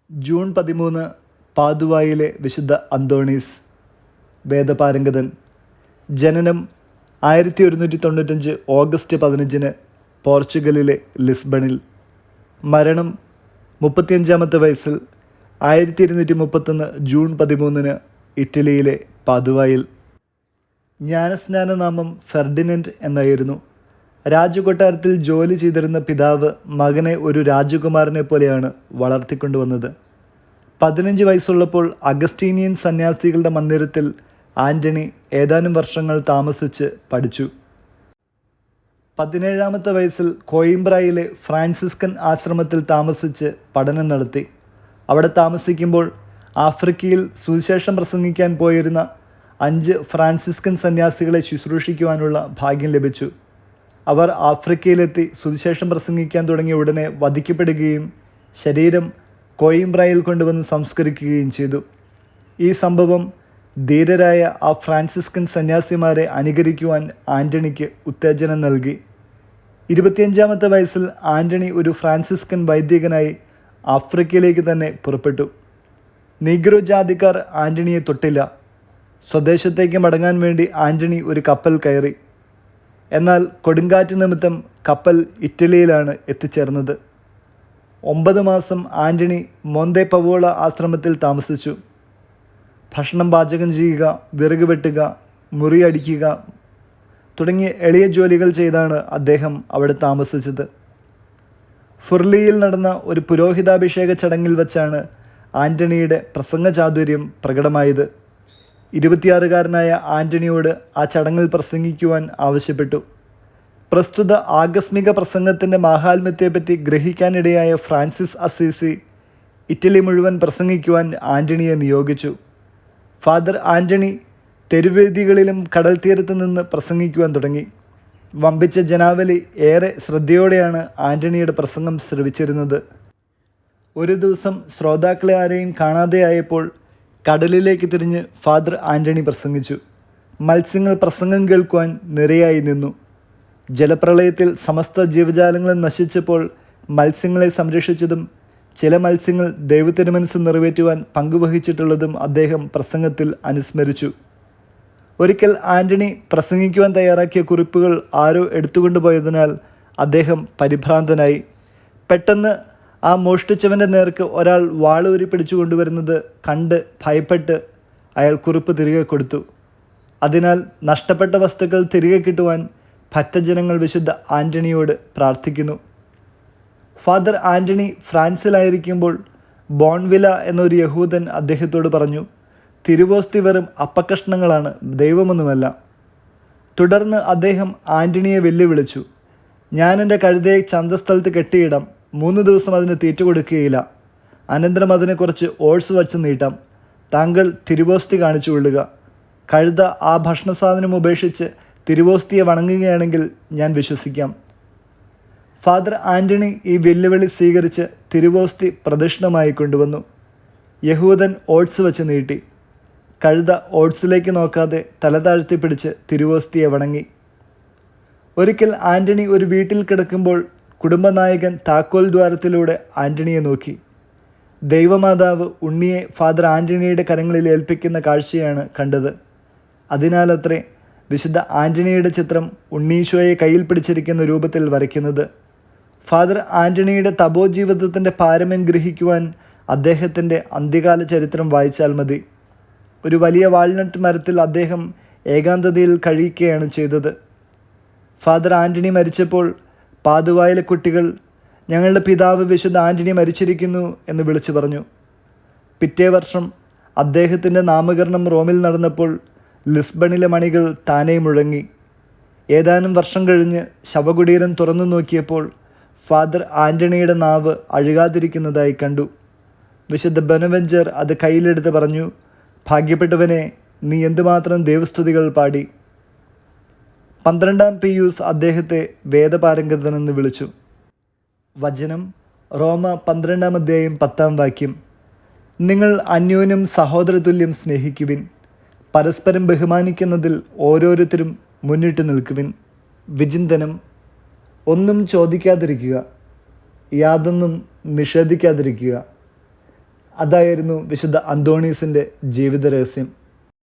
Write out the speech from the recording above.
June 13 പാദുവായിലെ വിശുദ്ധ അന്തോണീസ് വേദപാരംഗതൻ. ജനനം 1195 August 15 പോർച്ചുഗലിലെ ലിസ്ബണിൽ. മരണം 35-ാമത്തെ വയസ്സിൽ 1231 ജൂൺ 13 ഇറ്റലിയിലെ പാദുവായിൽ. ജ്ഞാനസ്നാനനാമം ഫെർഡിനൻഡ് എന്നായിരുന്നു. രാജകൊട്ടാരത്തിൽ ജോലി ചെയ്തിരുന്ന പിതാവ് മകനെ ഒരു രാജകുമാരനെ പോലെയാണ് വളർത്തിക്കൊണ്ടുവന്നത്. 15 വയസ്സുള്ളപ്പോൾ അഗസ്റ്റീനിയൻ സന്യാസികളുടെ മന്ദിരത്തിൽ ആൻ്റണി ഏതാനും വർഷങ്ങൾ താമസിച്ച് പഠിച്ചു. 17-ാമത്തെ വയസ്സിൽ കോയിംബ്രയിലെ ഫ്രാൻസിസ്കൻ ആശ്രമത്തിൽ താമസിച്ച് പഠനം നടത്തി. അവിടെ താമസിക്കുമ്പോൾ ആഫ്രിക്കയിൽ സുവിശേഷം പ്രസംഗിക്കാൻ പോയിരുന്ന 5 ഫ്രാൻസിസ്കൻ സന്യാസികളെ ശുശ്രൂഷിക്കുവാനുള്ള ഭാഗ്യം ലഭിച്ചു. അവർ ആഫ്രിക്കയിലെത്തി സുവിശേഷം പ്രസംഗിക്കാൻ തുടങ്ങിയ ഉടനെ വധിക്കപ്പെടുകയും ശരീരം കോയിംബ്രയിൽ കൊണ്ടുവന്ന് സംസ്കരിക്കുകയും ചെയ്തു. ഈ സംഭവം ധീരരായ ആ ഫ്രാൻസിസ്കൻ സന്യാസിമാരെ അനുകരിക്കുവാൻ ആൻ്റണിക്ക് ഉത്തേജനം നൽകി. 25-ാമത്തെ വയസ്സിൽ ആൻ്റണി ഒരു ഫ്രാൻസിസ്കൻ വൈദികനായി ആഫ്രിക്കയിലേക്ക് തന്നെ പുറപ്പെട്ടു. നീഗ്രോ ജാതിക്കാർ ആൻ്റണിയെ തൊട്ടില്ല. സ്വദേശത്തേക്ക് മടങ്ങാൻ വേണ്ടി ആൻ്റണി ഒരു കപ്പൽ കയറി. എന്നാൽ കൊടുങ്കാറ്റ് നിമിത്തം കപ്പൽ ഇറ്റലിയിലാണ് എത്തിച്ചേർന്നത്. 9 മാസം ആൻ്റണി മോന്തെ പവോള ആശ്രമത്തിൽ താമസിച്ചു. ഭക്ഷണം പാചകം ചെയ്യുക, വിറക് വെട്ടുക, മുറി അടിക്കുക തുടങ്ങിയ എളിയ ജോലികൾ ചെയ്താണ് അദ്ദേഹം അവിടെ താമസിച്ചത്. ഫുർലിയിൽ നടന്ന ഒരു പുരോഹിതാഭിഷേക ചടങ്ങിൽ വച്ചാണ് ആൻ്റണിയുടെ പ്രസംഗചാതുര്യം പ്രകടമായത്. 26-കാരനായ ആൻ്റണിയോട് ആ ചടങ്ങിൽ പ്രസംഗിക്കുവാൻ ആവശ്യപ്പെട്ടു. പ്രസ്തുത ആകസ്മിക പ്രസംഗത്തിൻ്റെ മാഹാത്മ്യത്തെപ്പറ്റി ഗ്രഹിക്കാനിടയായ ഫ്രാൻസിസ് അസീസി ഇറ്റലി മുഴുവൻ പ്രസംഗിക്കുവാൻ ആൻ്റണിയെ നിയോഗിച്ചു. ഫാദർ ആൻ്റണി തെരുവേദികളിലും കടൽ തീരത്ത് നിന്ന് പ്രസംഗിക്കുവാൻ തുടങ്ങി. വമ്പിച്ച ജനാവലി ഏറെ ശ്രദ്ധയോടെയാണ് ആൻ്റണിയുടെ പ്രസംഗം ശ്രവിച്ചിരുന്നത്. ഒരു ദിവസം ശ്രോതാക്കളെ ആരെയും കാണാതെയായപ്പോൾ കടലിലേക്ക് തിരിഞ്ഞ് ഫാദർ ആൻ്റണി പ്രസംഗിച്ചു. മത്സ്യങ്ങൾ പ്രസംഗം കേൾക്കുവാൻ നിരയായി നിന്നു. ജലപ്രളയത്തിൽ സമസ്ത ജീവജാലങ്ങളും നശിച്ചപ്പോൾ മത്സ്യങ്ങളെ സംരക്ഷിച്ചതും ചില മത്സ്യങ്ങൾ ദൈവത്തിരുമനസ്സ് നിറവേറ്റുവാൻ പങ്കുവഹിച്ചിട്ടുള്ളതും അദ്ദേഹം പ്രസംഗത്തിൽ അനുസ്മരിച്ചു. ഒരിക്കൽ ആൻ്റണി പ്രസംഗിക്കുവാൻ തയ്യാറാക്കിയ കുറിപ്പുകൾ ആരോ എടുത്തുകൊണ്ടുപോയതിനാൽ അദ്ദേഹം പരിഭ്രാന്തനായി. പെട്ടെന്ന് ആ മോഷ്ടിച്ചവൻ്റെ നേർക്ക് ഒരാൾ വാളൂരി പിടിച്ചു കൊണ്ടുവരുന്നത് കണ്ട് ഭയപ്പെട്ട് അയാൾ കുറിപ്പ് തിരികെ കൊടുത്തു. അതിനാൽ നഷ്ടപ്പെട്ട വസ്തുക്കൾ തിരികെ കിട്ടുവാൻ ഭക്തജനങ്ങൾ വിശുദ്ധ ആൻ്റണിയോട് പ്രാർത്ഥിക്കുന്നു. ഫാദർ ആൻ്റണി ഫ്രാൻസിലായിരിക്കുമ്പോൾ ബോൺവില എന്നൊരു യഹൂദൻ അദ്ദേഹത്തോട് പറഞ്ഞു, തിരുവോസ്തി വെറും അപ്പക്കഷ്ണങ്ങളാണ്, ദൈവമൊന്നുമല്ല. തുടർന്ന് അദ്ദേഹം ആൻ്റണിയെ വെല്ലുവിളിച്ചു. ഞാൻ എൻ്റെ കഴുതയെ ചന്തസ്ഥലത്ത് കെട്ടിയിടാം, 3 ദിവസം അതിന് തീറ്റ കൊടുക്കുകയില്ല. അനന്തരം അതിനെ കുറച്ച് ഓട്സ് വച്ച് നീട്ടാം. താങ്കൾ തിരുവോസ്തി കാണിച്ചു കൊള്ളുക. കഴുത ആ ഭക്ഷണസാധനം ഉപേക്ഷിച്ച് തിരുവോസ്തിയെ വണങ്ങുകയാണെങ്കിൽ ഞാൻ വിശ്വസിക്കാം. ഫാദർ ആൻ്റണി ഈ വെല്ലുവിളി സ്വീകരിച്ച് തിരുവോസ്തി പ്രദക്ഷിണമായി കൊണ്ടുവന്നു. യഹൂദൻ ഓട്സ് വച്ച് നീട്ടി. കഴുത ഓട്സിലേക്ക് നോക്കാതെ തല താഴ്ത്തി പിടിച്ച് തിരുവോസ്തിയെ വണങ്ങി. ഒരിക്കൽ ആൻ്റണി ഒരു വീട്ടിൽ കിടക്കുമ്പോൾ കുടുംബനായകൻ താക്കോൽ ദ്വാരത്തിലൂടെ ആൻ്റണിയെ നോക്കി. ദൈവമാതാവ് ഉണ്ണിയെ ഫാദർ ആൻ്റണിയുടെ കരങ്ങളിൽ ഏൽപ്പിക്കുന്ന കാഴ്ചയാണ് കണ്ടത്. അതിനാലത്രേ വിശുദ്ധ ആൻ്റണിയുടെ ചിത്രം ഉണ്ണീശോയെ കയ്യിൽ പിടിച്ചിരിക്കുന്ന രൂപത്തിൽ വരയ്ക്കുന്നത്. ഫാദർ ആൻ്റണിയുടെ തപോജീവിതത്തിൻ്റെ പാരമ്യം ഗ്രഹിക്കുവാൻ അദ്ദേഹത്തിൻ്റെ അന്ത്യകാല ചരിത്രം വായിച്ചാൽ മതി. ഒരു വലിയ വാൾനട്ട് മരത്തിൽ അദ്ദേഹം ഏകാന്തതയിൽ കഴിയുകയാണ് ചെയ്തത്. ഫാദർ ആൻ്റണി മരിച്ചപ്പോൾ പാദുവായിലെ കുട്ടികൾ ഞങ്ങളുടെ പിതാവ് വിശുദ്ധ ആൻ്റണി മരിച്ചിരിക്കുന്നു എന്ന് വിളിച്ചു പറഞ്ഞു. പിറ്റേ വർഷം അദ്ദേഹത്തിൻ്റെ നാമകരണം റോമിൽ നടന്നപ്പോൾ ലിസ്ബണിലെ മണികൾ താനേ മുഴങ്ങി. ഏതാനും വർഷം കഴിഞ്ഞ് ശവകുടീരം തുറന്നു നോക്കിയപ്പോൾ ഫാദർ ആൻ്റണിയുടെ നാവ് അഴുകാതിരിക്കുന്നതായി കണ്ടു. വിശുദ്ധ ബെനവെഞ്ചർ അത് കയ്യിലെടുത്ത് പറഞ്ഞു, ഭാഗ്യപ്പെട്ടവനെ, നീ എന്തുമാത്രം ദൈവസ്തുതികൾ പാടി. 12-ാം പിയൂസ് അദ്ദേഹത്തെ വേദപാരംഗതനെന്ന് വിളിച്ചു. വചനം റോമ 12-ാം അധ്യായം 10-ാം വാക്യം. നിങ്ങൾ അന്യോന്യം സഹോദരതുല്യം സ്നേഹിക്കുവിൻ, പരസ്പരം ബഹുമാനിക്കുന്നതിൽ ഓരോരുത്തരും മുന്നിട്ട് നിൽക്കുവിൻ. വിചിന്തനം. ഒന്നും ചോദിക്കാതിരിക്കുക, യാതൊന്നും നിഷേധിക്കാതിരിക്കുക. അതായിരുന്നു വിശുദ്ധ അന്തോണീസിൻ്റെ ജീവിത രഹസ്യം.